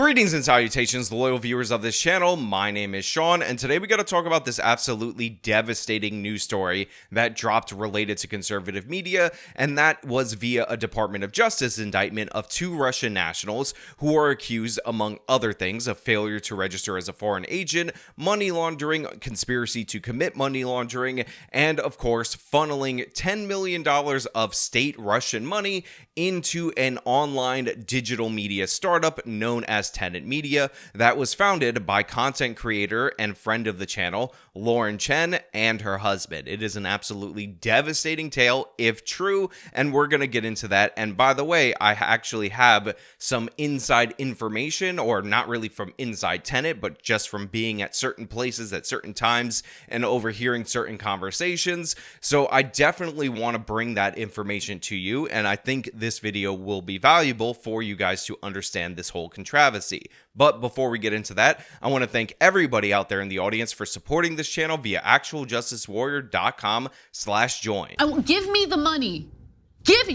Greetings and salutations, loyal viewers of this channel. My name is Sean, and today we got to talk about this absolutely devastating news story that dropped related to conservative media, and that was via a Department of Justice indictment of two Russian nationals who are accused, among other things, of failure to register as a foreign agent, money laundering, conspiracy to commit money laundering, and of course, funneling $10 million of state Russian money into an online digital media startup known as Tenet Media that was founded by content creator and friend of the channel, Chen, and her husband. It is an absolutely devastating tale, if true, and we're going to get into that. And by the way, I actually have some inside information, or not really from inside Tenet, but just from being at certain places at certain times and overhearing certain conversations. So I definitely want to bring that information to you, and I think this video will be valuable for you guys to understand this whole controversy. But before we get into that, I want to thank everybody out there in the audience for supporting this channel via actualjusticewarrior.com/join. Give me the money. Give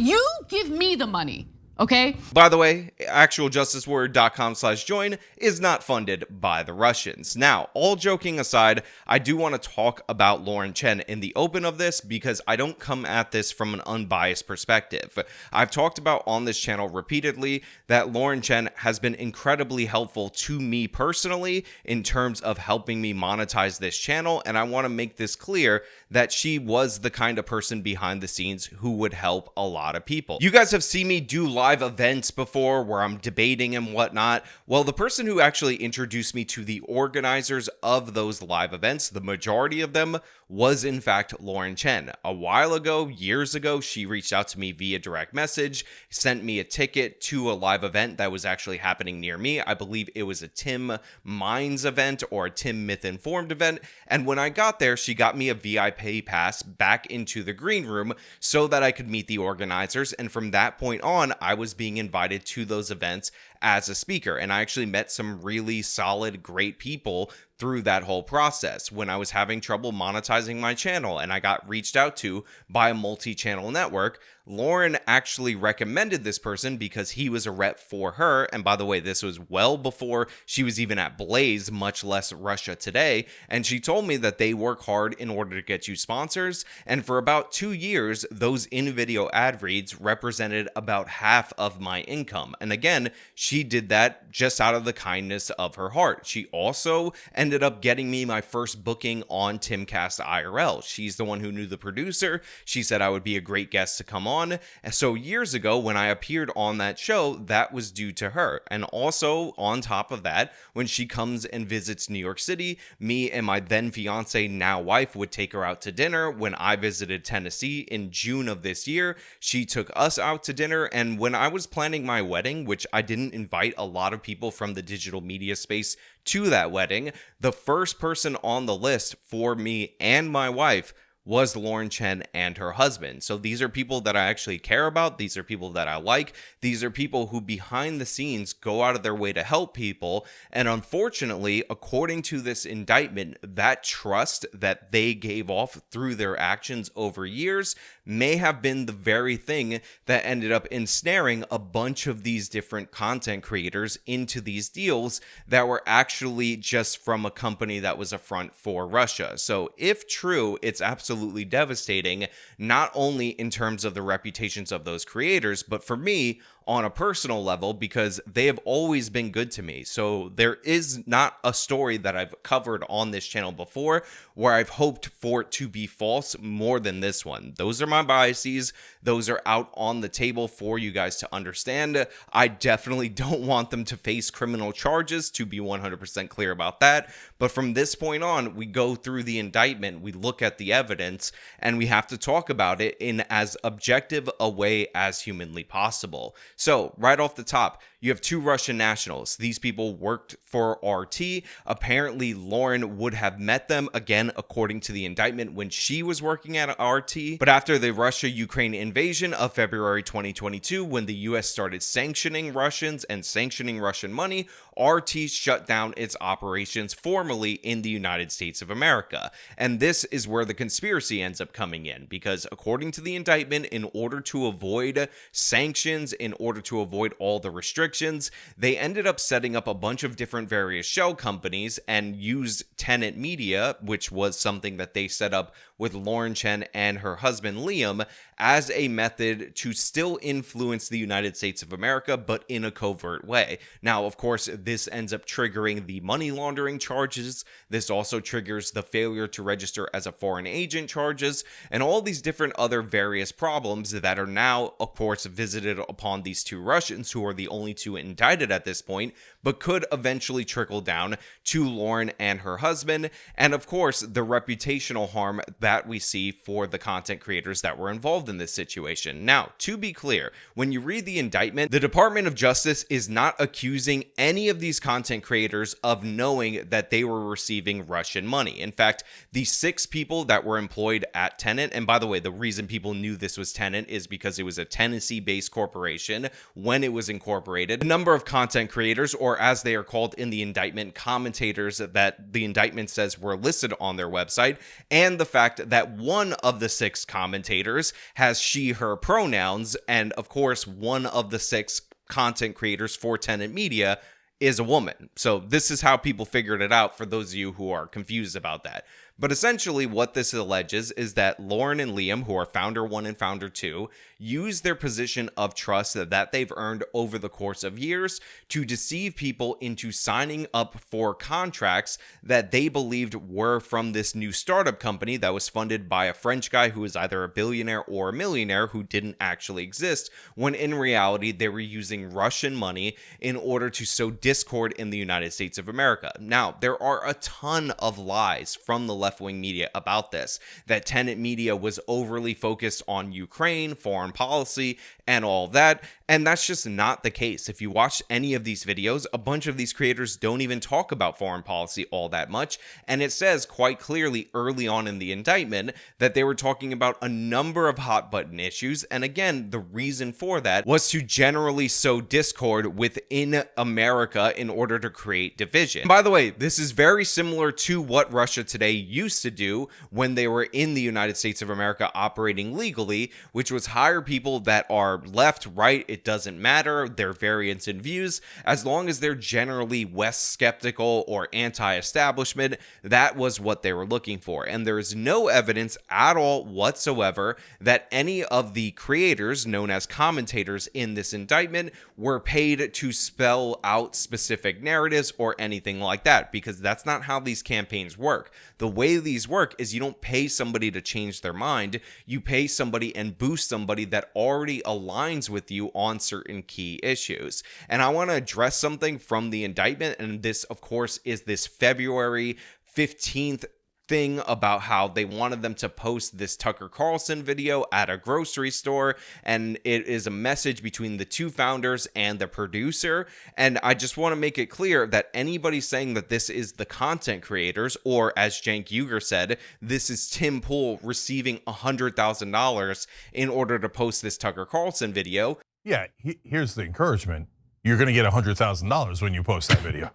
me the money. Okay. By the way, actualjusticewarrior.com/join is not funded by the Russians. Now, all joking aside, I do want to talk about Chen in the open of this because I don't come at this from an unbiased perspective. I've talked about on this channel repeatedly that Chen has been incredibly helpful to me personally in terms of helping me monetize this channel, and I want to make this clear that she was the kind of person behind the scenes who would help a lot of people. You guys have seen me do live events before where I'm debating and whatnot. Well, the person who actually introduced me to the organizers of those live events, the majority of them, was in fact Chen. A while ago, years ago, she reached out to me via direct message, sent me a ticket to a live event that was actually happening near me. I believe it was a Tim Minds event or a Tim Myth Informed event. And when I got there, she got me a VIP pass back into the green room so that I could meet the organizers. And from that point on, I was being invited to those events as a speaker. And I actually met some really solid, great people through that whole process when I was having trouble monetizing my channel and I got reached out to by a multi-channel network. Lauren actually recommended this person because he was a rep for her. And by the way, this was well before she was even at Blaze, much less Russia Today. And she told me that they work hard in order to get you sponsors. And for about 2 years, those in-video ad reads represented about half of my income. And again, she did that just out of the kindness of her heart. She also ended up getting me my first booking on Timcast IRL. She's the one who knew the producer. She said I would be a great guest to come on. And so years ago when I appeared on that show, that was due to her. And also on top of that, when she comes and visits New York City, me and my then fiance, now wife, would take her out to dinner. When I visited Tennessee in June of this year, she took us out to dinner. And when I was planning my wedding, which I didn't invite a lot of people from the digital media space to that wedding, the first person on the list for me and my wife was Chen and her husband. So these are people that I actually care about. These are people that I like. These are people who behind the scenes go out of their way to help people. And unfortunately, according to this indictment, that trust that they gave off through their actions over years may have been the very thing that ended up ensnaring a bunch of these different content creators into these deals that were actually just from a company that was a front for Russia. So if true, it's absolutely devastating, not only in terms of the reputations of those creators, but for me, on a personal level, because they have always been good to me. So there is not a story that I've covered on this channel before where I've hoped for it to be false more than this one. Those are my biases. Those are out on the table for you guys to understand. I definitely don't want them to face criminal charges, to be 100% clear about that. But from this point on, we go through the indictment, we look at the evidence, and we have to talk about it in as objective a way as humanly possible. So right off the top, you have two Russian nationals. These people worked for RT. Apparently, Lauren would have met them, again, according to the indictment, when she was working at RT. But after the Russia-Ukraine invasion of February 2022, when the US started sanctioning Russians and sanctioning Russian money, RT shut down its operations formally in the United States of America. And this is where the conspiracy ends up coming in, because according to the indictment, in order to avoid sanctions, in order order to avoid all the restrictions, they ended up setting up a bunch of different various shell companies and used Tenet Media, which was something that they set up with Lauren Chen and her husband Liam, as a method to still influence the United States of America, but in a covert way. Now, of course, this ends up triggering the money laundering charges. This also triggers the failure to register as a foreign agent charges, and all these different other various problems that are now, of course, visited upon these two Russians, who are the only two indicted at this point, but could eventually trickle down to Lauren and her husband, and of course, the reputational harm that we see for the content creators that were involved in this situation. Now, to be clear, when you read the indictment, the Department of Justice is not accusing any of these content creators of knowing that they were receiving Russian money. In fact, the 6 people that were employed at Tenet, and by the way, the reason people knew this was Tenet is because it was a Tennessee-based corporation when it was incorporated. The number of content creators, or as they are called in the indictment, commentators that the indictment says were listed on their website, and the fact that one of the 6 commentators has she, her pronouns, and of course, one of the 6 content creators for Tenet Media is a woman. So this is how people figured it out, for those of you who are confused about that. But essentially what this alleges is that Lauren and Liam, who are founder 1 and founder 2, use their position of trust that they've earned over the course of years to deceive people into signing up for contracts that they believed were from this new startup company that was funded by a French guy who is either a billionaire or a millionaire who didn't actually exist, when in reality they were using Russian money in order to sow discord in the United States of America. Now, there are a ton of lies from the left-wing media about this, that Tenet Media was overly focused on Ukraine, foreign policy, and all that, and that's just not the case. If you watch any of these videos, a bunch of these creators don't even talk about foreign policy all that much, and it says quite clearly early on in the indictment that they were talking about a number of hot-button issues, and again, the reason for that was to generally sow discord within America in order to create division. And by the way, this is very similar to what Russia today used to do when they were in the United States of America operating legally, which was hire people that are left, right, it doesn't matter, their variance in views, as long as they're generally West skeptical or anti-establishment. That was what they were looking for. And there is no evidence at all whatsoever that any of the creators, known as commentators in this indictment, were paid to spell out specific narratives or anything like that, because that's not how these campaigns work. The way these work is you don't pay somebody to change their mind, you pay somebody and boost somebody that already aligns with you on certain key issues. And I want to address something from the indictment, and this, of course, is this February 15th thing about how they wanted them to post this Tucker Carlson video at a grocery store, and it is a message between the two founders and the producer. And I just want to make it clear that anybody saying that this is the content creators, or as Cenk Uygur said, this is Tim Pool receiving $100,000 in order to post this Tucker Carlson video. Yeah, here's the encouragement. You're going to get $100,000 when you post that video.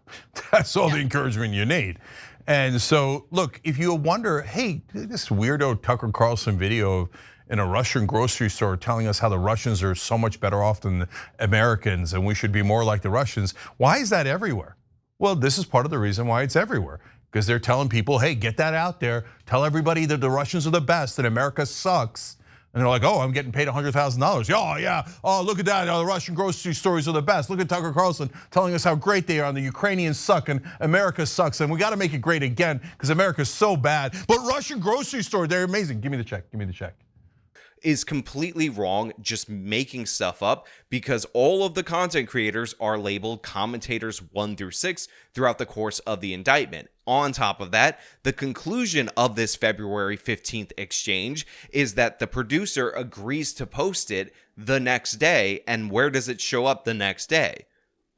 That's all the encouragement you need. And so, look, if you wonder, hey, this weirdo Tucker Carlson video in a Russian grocery store telling us how the Russians are so much better off than the Americans and we should be more like the Russians, why is that everywhere? Well, this is part of the reason why it's everywhere. Because they're telling people, hey, get that out there. Tell everybody that the Russians are the best, that America sucks. And they're like, oh, I'm getting paid $100,000. Oh, yeah. Oh, look at that. The Russian grocery stores are the best. Look at Tucker Carlson telling us how great they are. And the Ukrainians suck and America sucks. And we got to make it great again because America's so bad. But Russian grocery store, they're amazing. Give me the check. Give me the check. Is completely wrong, just making stuff up, because all of the content creators are labeled commentators 1 through 6 throughout the course of the indictment. On top of that, the conclusion of this February 15th exchange is that the producer agrees to post it the next day. And where does it show up the next day?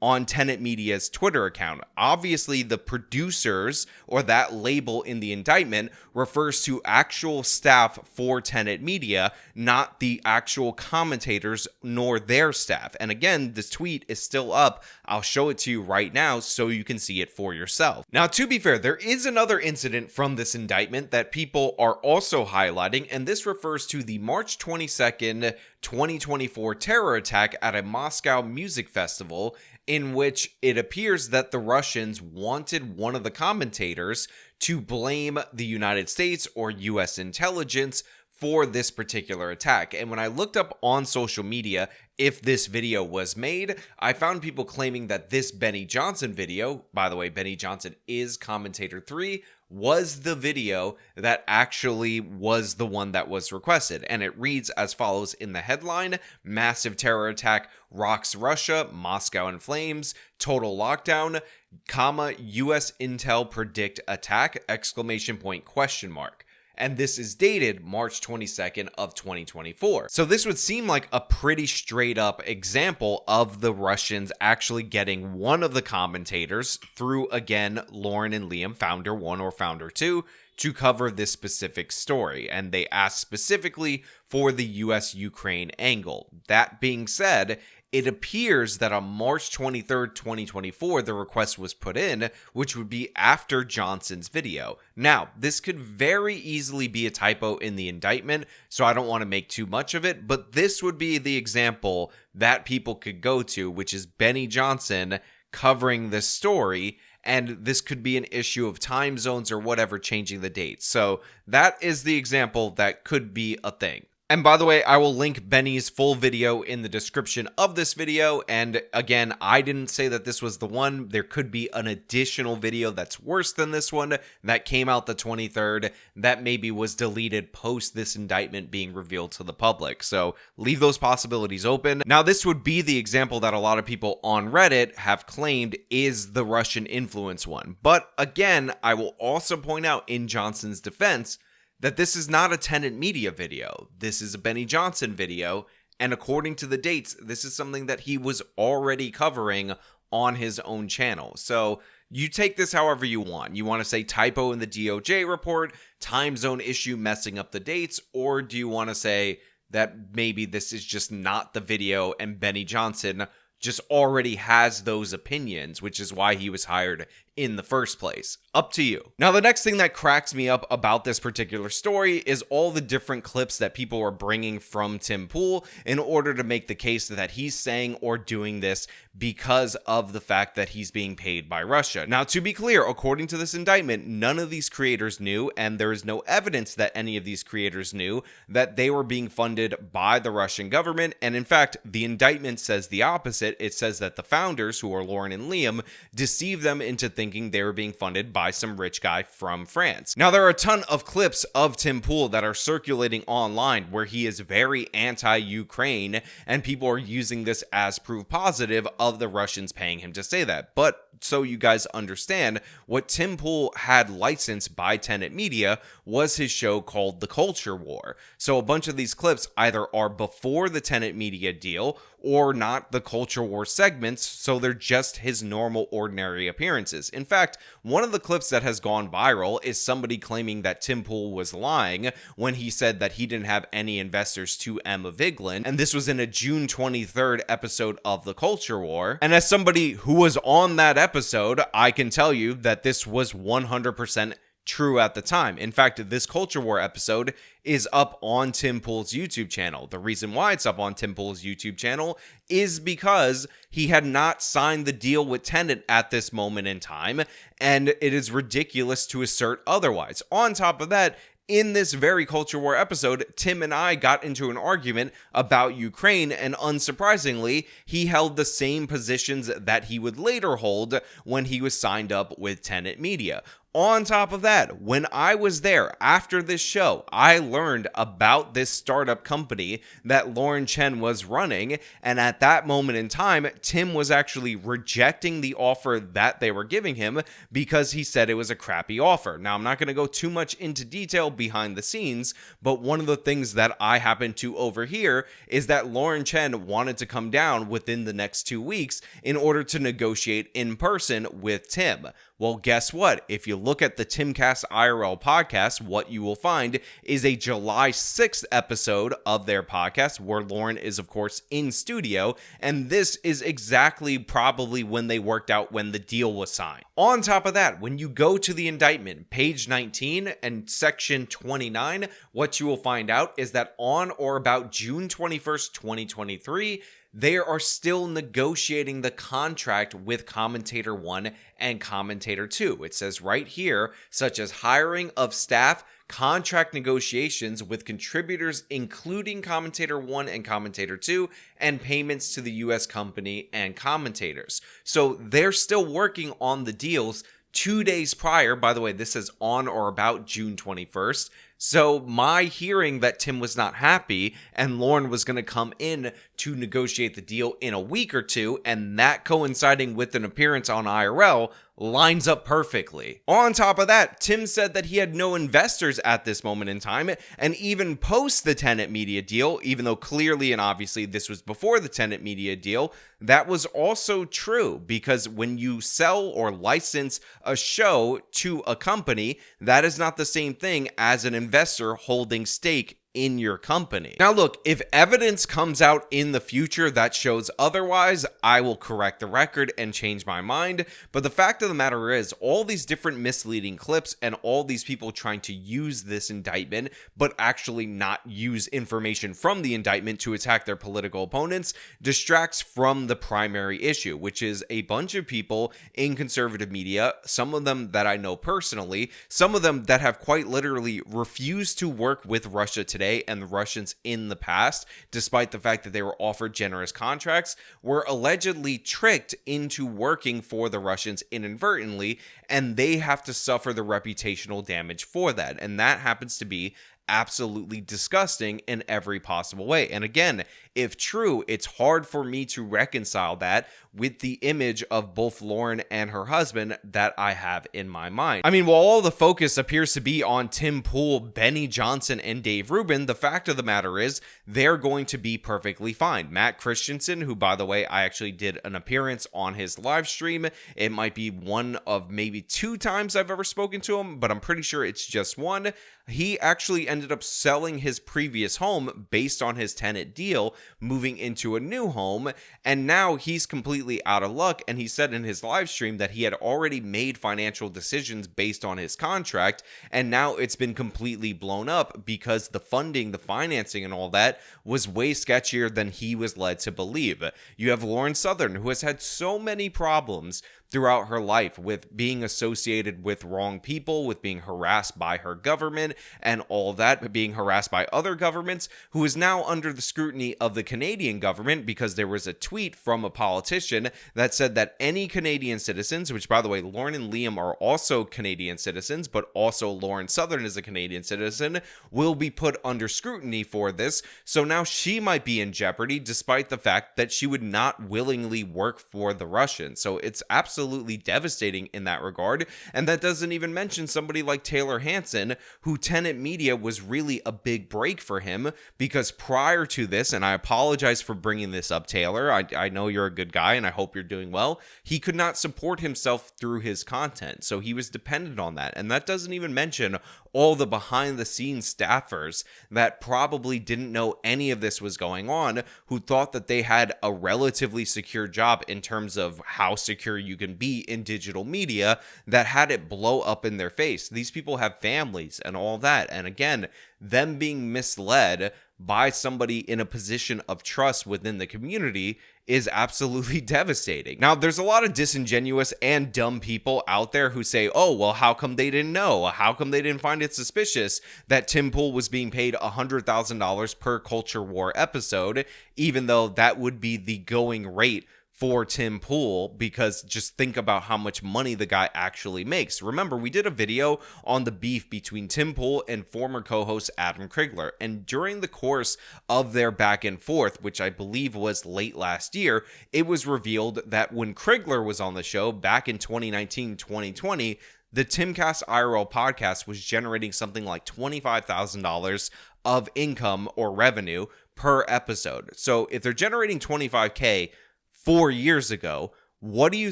on Tenet Media's Twitter account. Obviously, the producers, or that label in the indictment, refers to actual staff for Tenet Media, not the actual commentators nor their staff. And again, this tweet is still up. I'll show it to you right now so you can see it for yourself. Now, to be fair, there is another incident from this indictment that people are also highlighting, and this refers to the March 22nd, 2024 terror attack at a Moscow music festival, in which it appears that the Russians wanted one of the commentators to blame the United States or US intelligence for this particular attack. And when I looked up on social media if this video was made, I found people claiming that this Benny Johnson video, by the way, Benny Johnson is commentator 3, was the video that actually was the one that was requested. And it reads as follows in the headline: massive terror attack rocks Russia, Moscow in flames, total lockdown, comma, US intel predict attack, exclamation point, question mark. And this is dated March 22nd of 2024. So this would seem like a pretty straight up example of the Russians actually getting one of the commentators through, again, Lauren and Liam, Founder 1 or Founder 2, to cover this specific story. And they asked specifically for the US-Ukraine angle. That being said, it appears that on March 23rd, 2024, the request was put in, which would be after Johnson's video. Now, this could very easily be a typo in the indictment, so I don't want to make too much of it, but this would be the example that people could go to, which is Benny Johnson covering this story, and this could be an issue of time zones or whatever changing the dates. So that is the example that could be a thing. And by the way, I will link Benny's full video in the description of this video. And again, I didn't say that this was the one. There could be an additional video that's worse than this one that came out the 23rd that maybe was deleted post this indictment being revealed to the public. So leave those possibilities open. Now, this would be the example that a lot of people on Reddit have claimed is the Russian influence one. But again, I will also point out in Johnson's defense that this is not a Tenet Media video. This is a Benny Johnson video, and according to the dates, this is something that he was already covering on his own channel. So you take this however you want. You want to say typo in the DOJ report, time zone issue messing up the dates, or do you want to say that maybe this is just not the video and Benny Johnson just already has those opinions, which is why he was hired in the first place? Up to you. Now, the next thing that cracks me up about this particular story is all the different clips that people are bringing from Tim Pool in order to make the case that he's saying or doing this because of the fact that he's being paid by Russia. Now, to be clear, according to this indictment, none of these creators knew, and there is no evidence that any of these creators knew that they were being funded by the Russian government. And in fact, the indictment says the opposite. It says that the founders, who are Lauren and Liam, deceived them into thinking they were being funded by some rich guy from France. Now, there are a ton of clips of Tim Pool that are circulating online where he is very anti-Ukraine, and people are using this as proof positive of the Russians paying him to say that. But so you guys understand, what Tim Pool had licensed by Tenet Media was his show called The Culture War. So a bunch of these clips either are before the Tenet Media deal or not the Culture War segments, so they're just his normal, ordinary appearances. In fact, one of the clips that has gone viral is somebody claiming that Tim Pool was lying when he said that he didn't have any investors to Emma Vigeland, and this was in a June 23rd episode of The Culture War. And as somebody who was on that episode, I can tell you that this was 100% true at the time. In fact, this Culture War episode is up on Tim Pool's YouTube channel. The reason why it's up on Tim Pool's YouTube channel is because he had not signed the deal with Tenet at this moment in time, and it is ridiculous to assert otherwise. On top of that, in this very Culture War episode, Tim and I got into an argument about Ukraine, and unsurprisingly, he held the same positions that he would later hold when he was signed up with Tenet Media. On top of that, when I was there after this show, I learned about this startup company that Lauren Chen was running. And at that moment in time, Tim was actually rejecting the offer that they were giving him because he said it was a crappy offer. Now, I'm not going to go too much into detail behind the scenes, but one of the things that I happened to overhear is that Lauren Chen wanted to come down within the next 2 weeks in order to negotiate in person with Tim. Well, guess what? If you look at the Timcast IRL podcast, what you will find is a July 6th episode of their podcast where Lauren is, of course, in studio. And this is exactly probably when they worked out when the deal was signed. On top of that, when you go to the indictment, page 19 and section 29, what you will find out is that on or about June 21st, 2023, they are still negotiating the contract with Commentator 1 and Commentator 2. It says right here, such as hiring of staff, contract negotiations with contributors, including Commentator 1 and Commentator 2, and payments to the U.S. company and commentators. So they're still working on the deals 2 days prior. By the way, this says on or about June 21st. So my hearing that Tim was not happy and Lauren was going to come in to negotiate the deal in a week or two, and that coinciding with an appearance on IRL, lines up perfectly. On top of that, Tim said that he had no investors at this moment in time, and even post the Tenet Media deal, even though clearly and obviously this was before the Tenet Media deal, that was also true, because when you sell or license a show to a company, that is not the same thing as an investor holding stake in your company. Now look, if evidence comes out in the future that shows otherwise, I will correct the record and change my mind. But the fact of the matter is, all these different misleading clips and all these people trying to use this indictment, but actually not use information from the indictment to attack their political opponents, distracts from the primary issue, which is a bunch of people in conservative media, some of them that I know personally, some of them that have quite literally refused to work with Russia today and the Russians in the past, despite the fact that they were offered generous contracts, were allegedly tricked into working for the Russians inadvertently, and they have to suffer the reputational damage for that. And that happens to be absolutely disgusting in every possible way. And again, if true, it's hard for me to reconcile that with the image of both Lauren and her husband that I have in my mind. I mean, while all the focus appears to be on Tim Pool, Benny Johnson, and Dave Rubin, the fact of the matter is they're going to be perfectly fine. Matt Christensen, who, by the way, I actually did an appearance on his live stream. It might be one of maybe 2 times I've ever spoken to him, but I'm pretty sure it's just one. He actually ended up selling his previous home based on his tenant deal, moving into a new home, and now he's completely out of luck. And he said in his live stream that he had already made financial decisions based on his contract, and now it's been completely blown up because the funding, the financing, and all that was way sketchier than he was led to believe. You have Lauren Southern, who has had so many problems throughout her life with being associated with wrong people, with being harassed by her government and all that, being harassed by other governments, who is now under the scrutiny of the Canadian government because there was a tweet from a politician that said that any Canadian citizens, which by the way, Lauren and Liam are also Canadian citizens, but also Lauren Southern is a Canadian citizen, will be put under scrutiny for this. So now she might be in jeopardy despite the fact that she would not willingly work for the Russians. So it's absolutely devastating in that regard. And that doesn't even mention somebody like Taylor Hanson, who Tenet Media was really a big break for him, because prior to this, and I apologize for bringing this up, Taylor, I know you're a good guy and I hope you're doing well, he could not support himself through his content. So he was dependent on that. And that doesn't even mention all the behind the scenes staffers that probably didn't know any of this was going on, who thought that they had a relatively secure job in terms of how secure you can be in digital media, that had it blow up in their face. These people have families and all that. And again, them being misled by somebody in a position of trust within the community is absolutely devastating. Now, there's a lot of disingenuous and dumb people out there who say, oh, well, how come they didn't know? How come they didn't find it suspicious that Tim Pool was being paid $100,000 per Culture War episode, even though that would be the going rate for Tim Pool, because just think about how much money the guy actually makes. Remember, we did a video on the beef between Tim Pool and former co-host Adam Krigler, and during the course of their back and forth, which I believe was late last year, it was revealed that when Krigler was on the show back in 2019-2020, the Timcast IRL podcast was generating something like $25,000 of income or revenue per episode. So if they're generating $25K 4 years ago, what do you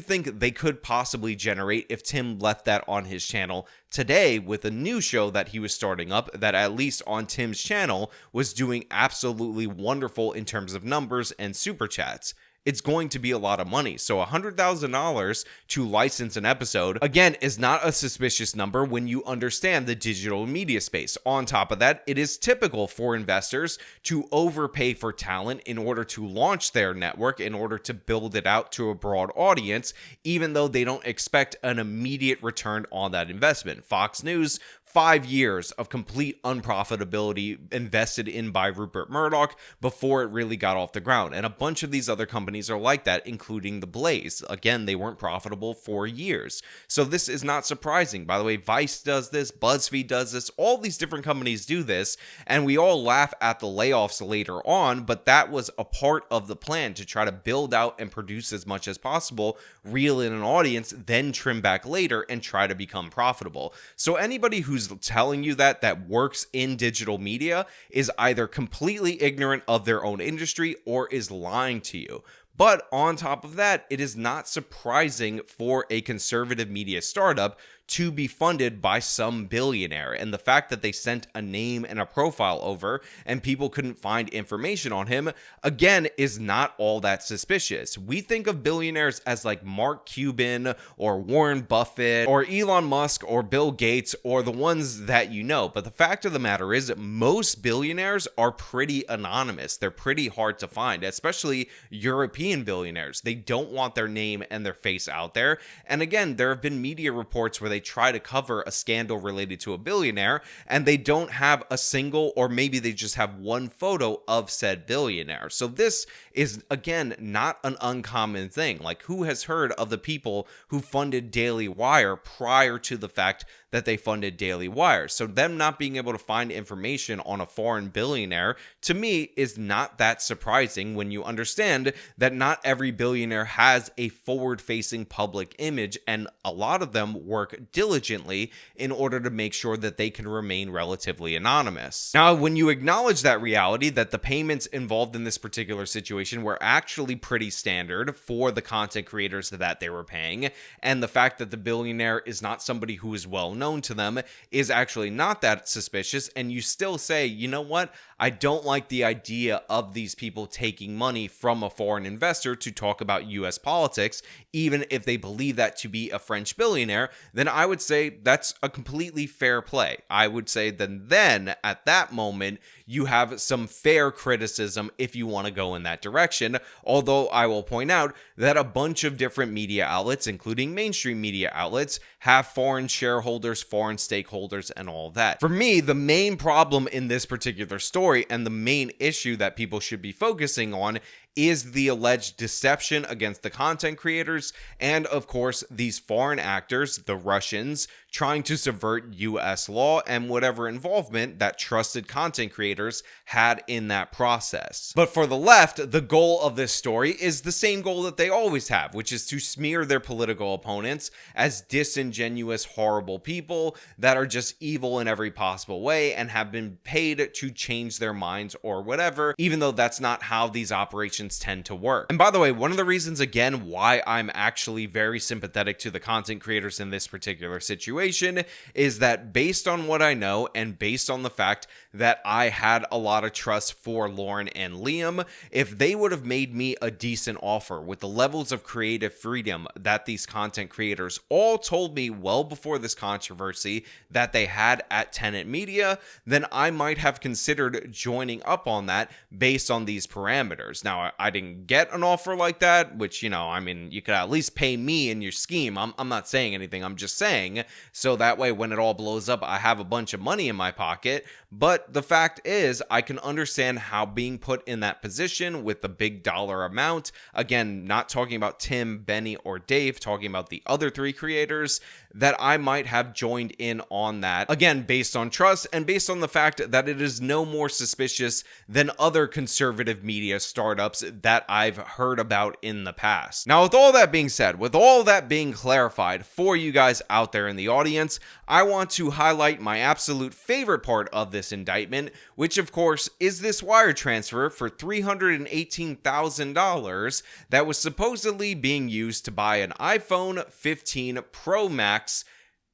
think they could possibly generate if Tim left that on his channel today with a new show that he was starting up that, at least on Tim's channel, was doing absolutely wonderful in terms of numbers and super chats? It's going to be a lot of money. So $100,000 to license an episode, again, is not a suspicious number when you understand the digital media space. On top of that, it is typical for investors to overpay for talent in order to launch their network, in order to build it out to a broad audience, even though they don't expect an immediate return on that investment. Fox News, 5 years of complete unprofitability invested in by Rupert Murdoch before it really got off the ground. And a bunch of these other companies are like that, including The Blaze. Again, they weren't profitable for years. So this is not surprising. By the way, Vice does this, BuzzFeed does this, all these different companies do this, and we all laugh at the layoffs later on, but that was a part of the plan, to try to build out and produce as much as possible, reel in an audience, then trim back later and try to become profitable. So anybody who's telling you that works in digital media is either completely ignorant of their own industry or is lying to you. But on top of that, it is not surprising for a conservative media startup to be funded by some billionaire. And the fact that they sent a name and a profile over and people couldn't find information on him, again, is not all that suspicious. We think of billionaires as like Mark Cuban or Warren Buffett or Elon Musk or Bill Gates, or the ones that you know. But the fact of the matter is, most billionaires are pretty anonymous. They're pretty hard to find, especially European billionaires. They don't want their name and their face out there. And again, there have been media reports where they try to cover a scandal related to a billionaire and they don't have a single, or maybe they just have one photo of said billionaire. So this is, again, not an uncommon thing. Like, who has heard of the people who funded Daily Wire prior to the fact that they funded Daily Wire? So them not being able to find information on a foreign billionaire, to me, is not that surprising when you understand that not every billionaire has a forward-facing public image, and a lot of them work diligently in order to make sure that they can remain relatively anonymous. Now, when you acknowledge that reality, that the payments involved in this particular situation were actually pretty standard for the content creators that they were paying, and the fact that the billionaire is not somebody who is well known to them is actually not that suspicious, and you still say, you know what, I don't like the idea of these people taking money from a foreign investor to talk about US politics, even if they believe that to be a French billionaire, then I would say that's a completely fair play. I would say that then at that moment, you have some fair criticism if you want to go in that direction. Although I will point out that a bunch of different media outlets, including mainstream media outlets, have foreign shareholders, foreign stakeholders, and all that. For me, the main problem in this particular story, and the main issue that people should be focusing on, is the alleged deception against the content creators and, of course, these foreign actors, the Russians, trying to subvert US law and whatever involvement that trusted content creators had in that process. But for the left, the goal of this story is the same goal that they always have, which is to smear their political opponents as disingenuous, horrible people that are just evil in every possible way and have been paid to change their minds or whatever, even though that's not how these operations tend to work. And by the way, one of the reasons, again, why I'm actually very sympathetic to the content creators in this particular situation is that, based on what I know and based on the fact that I had a lot of trust for Lauren and Liam, if they would have made me a decent offer with the levels of creative freedom that these content creators all told me well before this controversy that they had at Tenet Media, then I might have considered joining up on that based on these parameters. Now, I didn't get an offer like that, which, I mean, you could at least pay me in your scheme. I'm not saying anything. I'm just saying, so that way when it all blows up, I have a bunch of money in my pocket. But the fact is, I can understand how being put in that position with the big dollar amount, again, not talking about Tim, Benny, or Dave, talking about the other three creators, that I might have joined in on that. Again, based on trust and based on the fact that it is no more suspicious than other conservative media startups that I've heard about in the past. Now, with all that being said, with all that being clarified for you guys out there in the audience, I want to highlight my absolute favorite part of this indictment, which of course is this wire transfer for $318,000 that was supposedly being used to buy an iPhone 15 Pro Max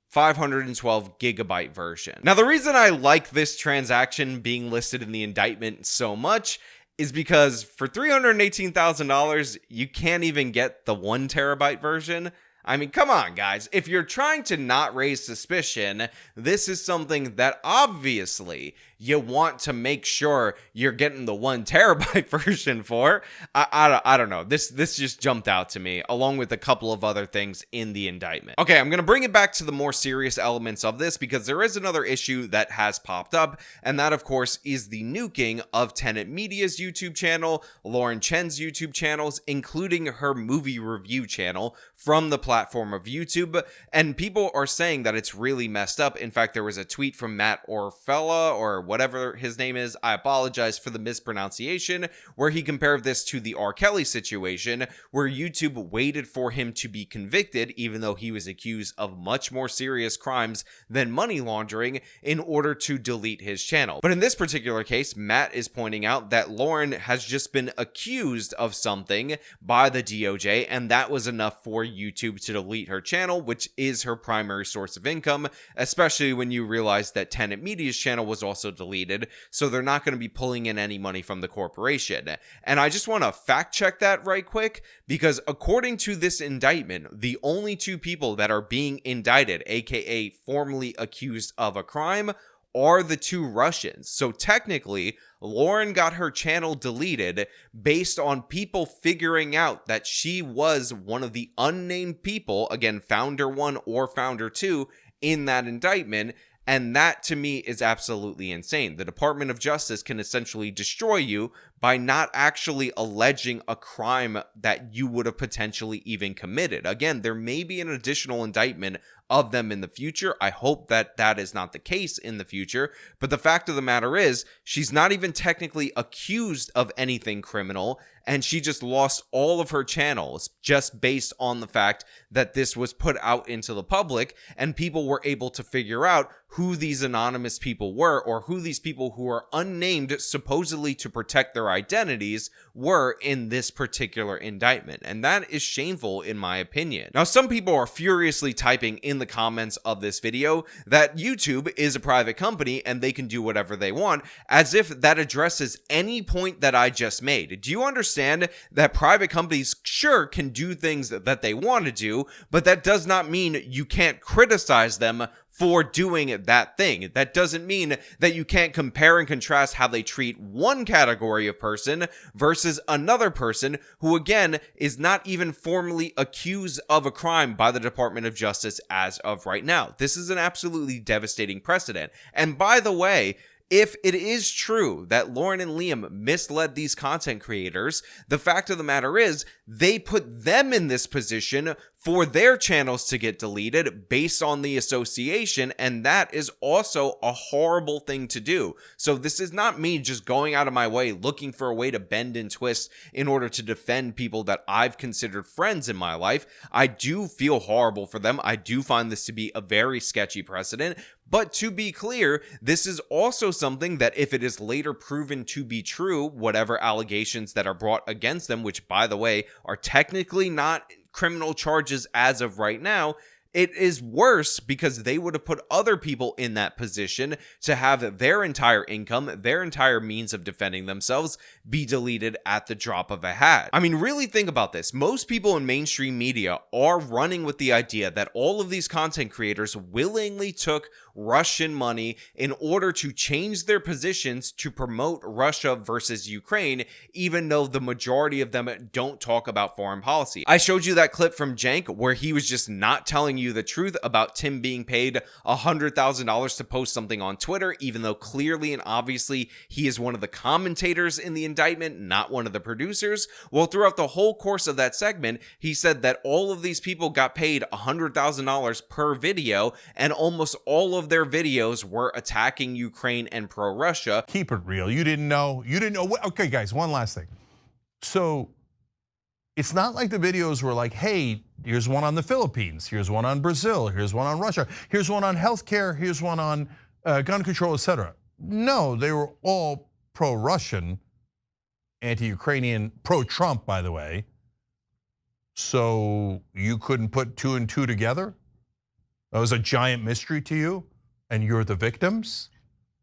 512 gigabyte version. Now, the reason I like this transaction being listed in the indictment so much is because for $318,000, you can't even get the 1 terabyte version. I mean, come on, guys. If you're trying to not raise suspicion, this is something that obviously you want to make sure you're getting the 1 terabyte version for. I don't know. This just jumped out to me, along with a couple of other things in the indictment. Okay, I'm going to bring it back to the more serious elements of this because there is another issue that has popped up, and that, of course, is the nuking of Tenet Media's YouTube channel, Lauren Chen's YouTube channels, including her movie review channel from the platform of YouTube. And people are saying that it's really messed up. In fact, there was a tweet from Matt Orfella, or whatever his name is, I apologize for the mispronunciation, where he compared this to the R. Kelly situation, where YouTube waited for him to be convicted, even though he was accused of much more serious crimes than money laundering, in order to delete his channel. But in this particular case, Matt is pointing out that Lauren has just been accused of something by the DOJ, and that was enough for YouTube to delete her channel, which is her primary source of income, especially when you realize that Tenet Media's channel was also deleted, so they're not going to be pulling in any money from the corporation. And I just want to fact check that right quick, because according to this indictment, the only two people that are being indicted, aka formally accused of a crime, are the two Russians. So technically, Lauren got her channel deleted based on people figuring out that she was one of the unnamed people, again, founder 1 or founder 2, in that indictment. And that, to me, is absolutely insane. The Department of Justice can essentially destroy you by not actually alleging a crime that you would have potentially even committed. Again, there may be an additional indictment of them in the future. I hope that that is not the case in the future. But the fact of the matter is, she's not even technically accused of anything criminal, and she just lost all of her channels just based on the fact that this was put out into the public, and people were able to figure out who these anonymous people were, or who these people who are unnamed, supposedly to protect their identities, were in this particular indictment. And that is shameful in my opinion. Now, some people are furiously typing in the comments of this video that YouTube is a private company and they can do whatever they want, as if that addresses any point that I just made. Do you understand that private companies sure can do things that they want to do, but that does not mean you can't criticize them for doing that thing? That doesn't mean that you can't compare and contrast how they treat one category of person versus another person who, again, is not even formally accused of a crime by the Department of Justice as of right now. This is an absolutely devastating precedent. And by the way, if it is true that Lauren and Liam misled these content creators, the fact of the matter is they put them in this position for their channels to get deleted based on the association, and that is also a horrible thing to do. So this is not me just going out of my way looking for a way to bend and twist in order to defend people that I've considered friends in my life. I do feel horrible for them. I do find this to be a very sketchy precedent. But to be clear, this is also something that if it is later proven to be true, whatever allegations that are brought against them, which by the way are technically not criminal charges as of right now, It is worse because they would have put other people in that position to have their entire income, their entire means of defending themselves be deleted at the drop of a hat. I mean, really think about this. Most people in mainstream media are running with the idea that all of these content creators willingly took Russian money in order to change their positions to promote Russia versus Ukraine, even though the majority of them don't talk about foreign policy. I showed you that clip from Jank where he was just not telling you the truth about Tim being paid $100,000 to post something on Twitter, even though clearly and obviously he is one of the commentators in the indictment, not one of the producers. Well, throughout the whole course of that segment, he said that all of these people got paid $100,000 per video, and almost all of their videos were attacking Ukraine and pro-Russia. Keep it real. You didn't know. Okay, guys, one last thing. So it's not like the videos were like, hey, here's one on the Philippines, here's one on Brazil, here's one on Russia, here's one on healthcare, here's one on gun control, etc. No, they were all pro-Russian, anti-Ukrainian, pro-Trump, by the way. So you couldn't put 2 and 2 together? That was a giant mystery to you, and you're the victims?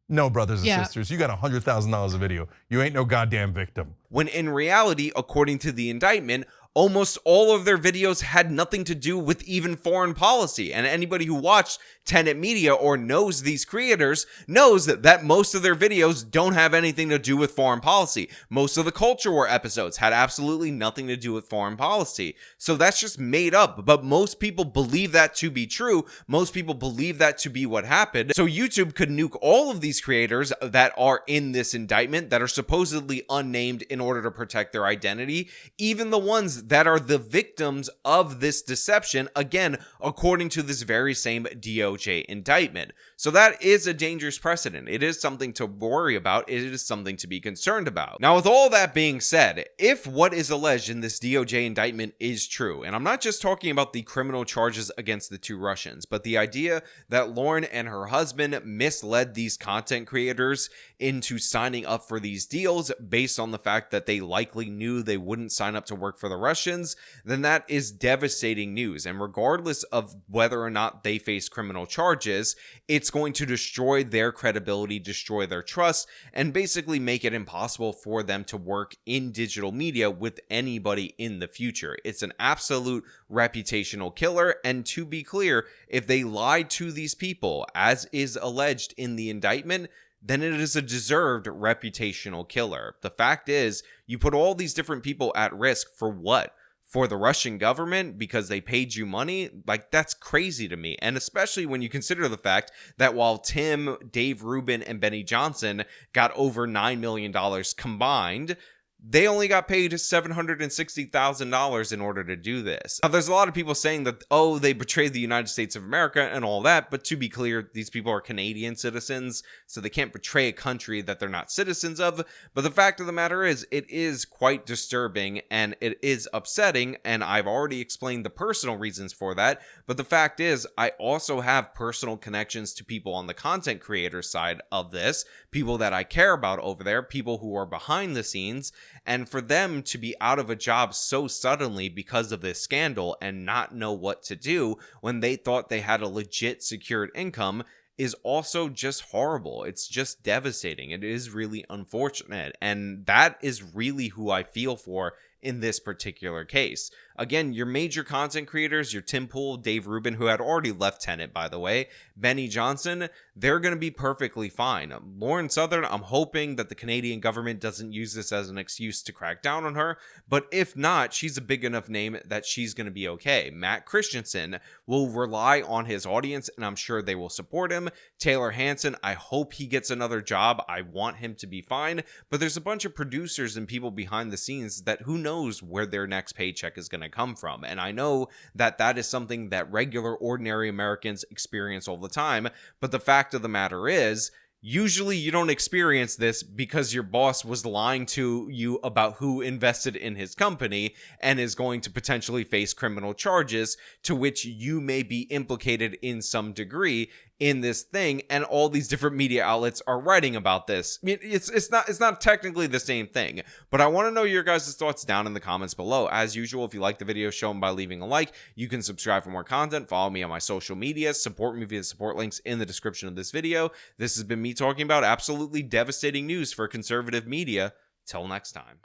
No, brothers and sisters, you got $100,000 a video. You ain't no goddamn victim. When in reality, according to the indictment, almost all of their videos had nothing to do with even foreign policy. And anybody who watched Tenet Media or knows these creators knows that most of their videos don't have anything to do with foreign policy. Most of the Culture War episodes had absolutely nothing to do with foreign policy. So that's just made up. But most people believe that to be true. Most people believe that to be what happened. So YouTube could nuke all of these creators that are in this indictment that are supposedly unnamed in order to protect their identity, even the ones that are the victims of this deception, again, according to this very same DOJ indictment. So that is a dangerous precedent. It is something to worry about. It is something to be concerned about. Now, with all that being said, if what is alleged in this DOJ indictment is true, and I'm not just talking about the criminal charges against the 2 Russians, but the idea that Lauren and her husband misled these content creators into signing up for these deals based on the fact that they likely knew they wouldn't sign up to work for the Russians, then that is devastating news. And regardless of whether or not they face criminal charges, it's going to destroy their credibility, destroy their trust, and basically make it impossible for them to work in digital media with anybody in the future. It's an absolute reputational killer. And to be clear, if they lied to these people, as is alleged in the indictment, then it is a deserved reputational killer. The fact is, you put all these different people at risk for what? For the Russian government because they paid you money? Like, that's crazy to me. And especially when you consider the fact that while Tim, Dave Rubin, and Benny Johnson got over $9 million combined, they only got paid $760,000 in order to do this. Now, there's a lot of people saying that, oh, they betrayed the United States of America and all that, but to be clear, these people are Canadian citizens, so they can't betray a country that they're not citizens of. But the fact of the matter is, it is quite disturbing and it is upsetting, and I've already explained the personal reasons for that. But the fact is, I also have personal connections to people on the content creator side of this, people that I care about over there, people who are behind the scenes. And for them to be out of a job so suddenly because of this scandal and not know what to do when they thought they had a legit secured income is also just horrible. It's just devastating. It is really unfortunate. And that is really who I feel for in this particular case. Again, your major content creators, your Tim Pool, Dave Rubin, who had already left Tenet, by the way, Benny Johnson, they're going to be perfectly fine. Lauren Southern, I'm hoping that the Canadian government doesn't use this as an excuse to crack down on her, but if not, she's a big enough name that she's going to be okay. Matt Christensen will rely on his audience, and I'm sure they will support him. Taylor Hanson, I hope he gets another job. I want him to be fine, but there's a bunch of producers and people behind the scenes that who knows where their next paycheck is going to come from. And I know that that is something that regular, ordinary Americans experience all the time. But the fact of the matter is, usually you don't experience this because your boss was lying to you about who invested in his company and is going to potentially face criminal charges to which you may be implicated in some degree in this thing, and all these different media outlets are writing about this. I mean, it's not technically the same thing, but I want to know your guys' thoughts down in the comments below. As usual, if you like the video, show them by leaving a like. You can subscribe for more content, follow me on my social media, support me via the support links in the description of this video. This has been me talking about absolutely devastating news for conservative media. Till next time.